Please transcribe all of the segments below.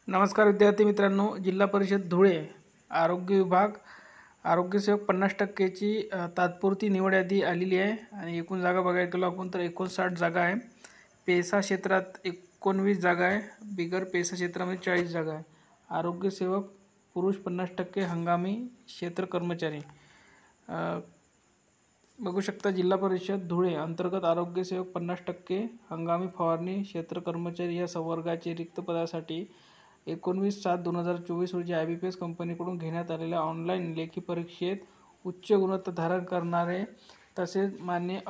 नमस्कार विद्यार्थी मित्रांनो, जिल्हा परिषद धुळे आरोग्य विभाग आरोग्यसेवक 50%ची तात्पुरती निवड यादी आलेली आहे आणि एकूण जागा बघायला गेलो आपण तर 59 जागा आहे। पेसा क्षेत्रात 19 जागा आहे, बिगर पेसा क्षेत्रामध्ये 40 जागा आहे। आरोग्यसेवक पुरुष 50%, हंगामी क्षेत्र कर्मचारी बघू शकता। जिल्हा परिषद धुळे अंतर्गत आरोग्यसेवक 50%, हंगामी फवारणी क्षेत्र कर्मचारी या संवर्गाचे रिक्त पदासाठी 19/7/2024 रोजी IBPS कंपनीकडून घेण्यात आलेल्या ऑनलाईन लेखी परीक्षेत उच्च गुणवत्ता धारण करणारे तसेच मान्य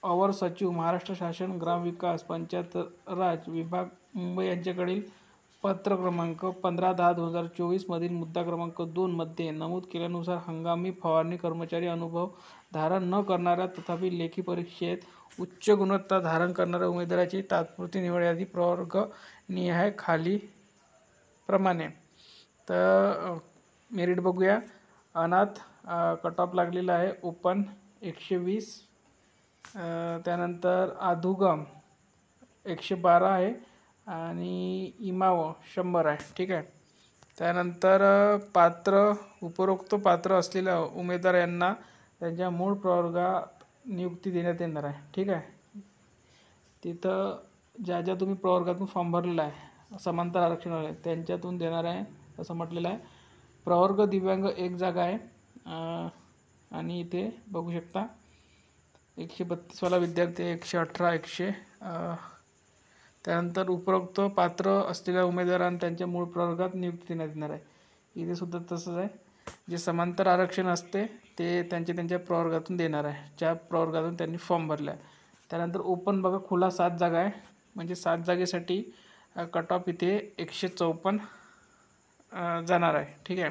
अवर सचिव महाराष्ट्र शासन ग्रामविकास पंचायत राज विभाग मुंबई यांच्याकडील पत्र क्रमांक 15/10/2024 मधील मुद्दा क्रमांक 2 मध्ये नमूद केल्यानुसार हंगामी फवारणी कर्मचारी अनुभव धारण न करणाऱ्या तथापि लेखी परीक्षेत उच्च गुणवत्ता धारण करणाऱ्या उमेदवाराची तात्पुरती निवड यादी प्रवर्ग निहाय खाली प्रमाणे। तर मेरिट बघूया। अनाथ कट ऑफ लागलेला आहे ओपन 120, त्यानंतर अधुगम 112 आहे आणि इमाव 100 आहे। ठीक आहे। त्यानंतर पात्र उपरोक्त पात्र असलेल्या उमेदवार यांना त्यांच्या मूळ प्रवर्गात नियुक्ती देण्यात येणार आहे। ठीक आहे। तिथं ज्या तुम्ही प्रवर्गातून फॉर्म भरलेला आहे समांतर आरक्षण आहे त्यांच्यातून देणार आहे असं म्हटलेलं आहे। प्रवर्ग दिव्यांग 1 जागा आहे आणि इथे बघू शकता 132 वाला विद्यार्थी 118 त्यानंतर उपरोक्त पात्र असलेल्या उमेदवारांना त्यांच्या मूळ प्रवर्गात नियुक्ती देण्यात येणार आहे। इथे सुद्धा तसंच आहे, जे समांतर आरक्षण असते ते त्यांच्या प्रवर्गातून देणार आहे ज्या प्रवर्गातून त्यांनी फॉर्म भरला आहे। त्यानंतर ओपन बघा खुला 7 जागा आहे, म्हणजे 7 जागेसाठी कट ऑफ इथे 154 जाणार आहे। ठीक आहे।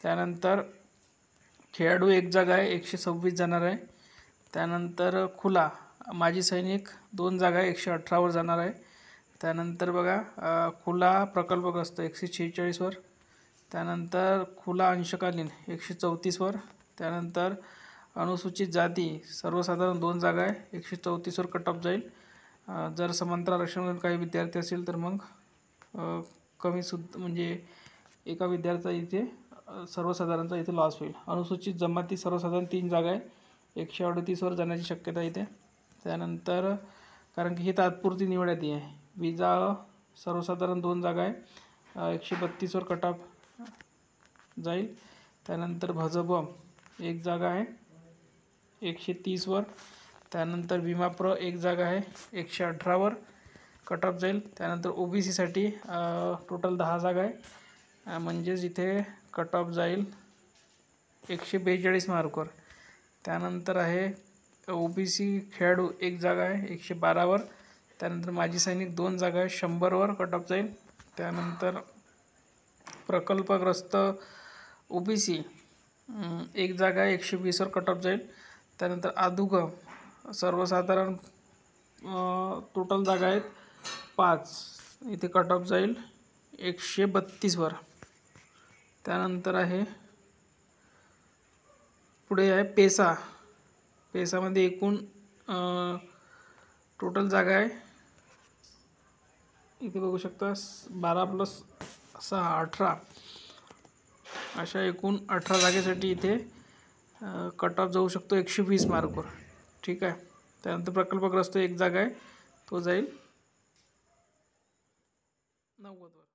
त्यानंतर खेळाडू 1 जागा आहे 126 जाणार आहे। त्यानंतर खुला माजी सैनिक 2 जागा 118 वर जाणार आहे। त्यानंतर बघा खुला प्रकल्पग्रस्त 146 वर। त्यानंतर खुला अंशकालीन 134 वर। त्यानंतर अनुसूचित जाती सर्वसाधारण 2 जागा आहे 134 वर कट ऑफ जाईल। जर समांतर आरक्षणामधून काही विद्यार्थी असेल तर मग कमी सुद्धा म्हणजे एका विद्यार्थ्याचा इथे सर्वसाधारणचा इथे लॉस होईल। अनुसूचित जमाती सर्वसाधारण 3 जागा आहे 138 वर जाण्याची शक्यता इथे। त्यानंतर कारण की ही तात्पुरती निवड यादी आहे। विजा सर्वसाधारण 2 जागा आहे 132 वर कट ऑफ जाईल। त्यानंतर भजब 1 जागा आहे 130 वर। त्यानंतर विमाप्र 1 जागा आहे 118 वर कट ऑफ जाईल। त्यानंतर OBC साठी टोटल 10 जागा आहे, म्हणजेच इथे कट ऑफ जाईल 142 मार्कवर। त्यानंतर आहे OBC खेळाडू 1 जागा आहे 112 वर। त्यानंतर माजी सैनिक 2 जागा आहे 100 वर कट ऑफ जाईल। त्यानंतर प्रकल्पग्रस्त OBC 1 जागा आहे 120 वर कट ऑफ जाईल। त्यानंतर अधुगम सर्वसाधारण टोटल जागा आहेत 5, इथे कट ऑफ जाईल 132 वर। त्यानंतर आहे पुढे आहे पेसामध्ये एकूण टोटल जागा आहे इथे बघू शकता 12 + 6 18, अशा एकूण 18 जागेसाठी इथे कट ऑफ जाऊ शकतो 120 मार्कवर। ठीक आहे। त्यानंतर प्रकल्पग्रस्त 1 जागा आहे तो जाईल 90 वर।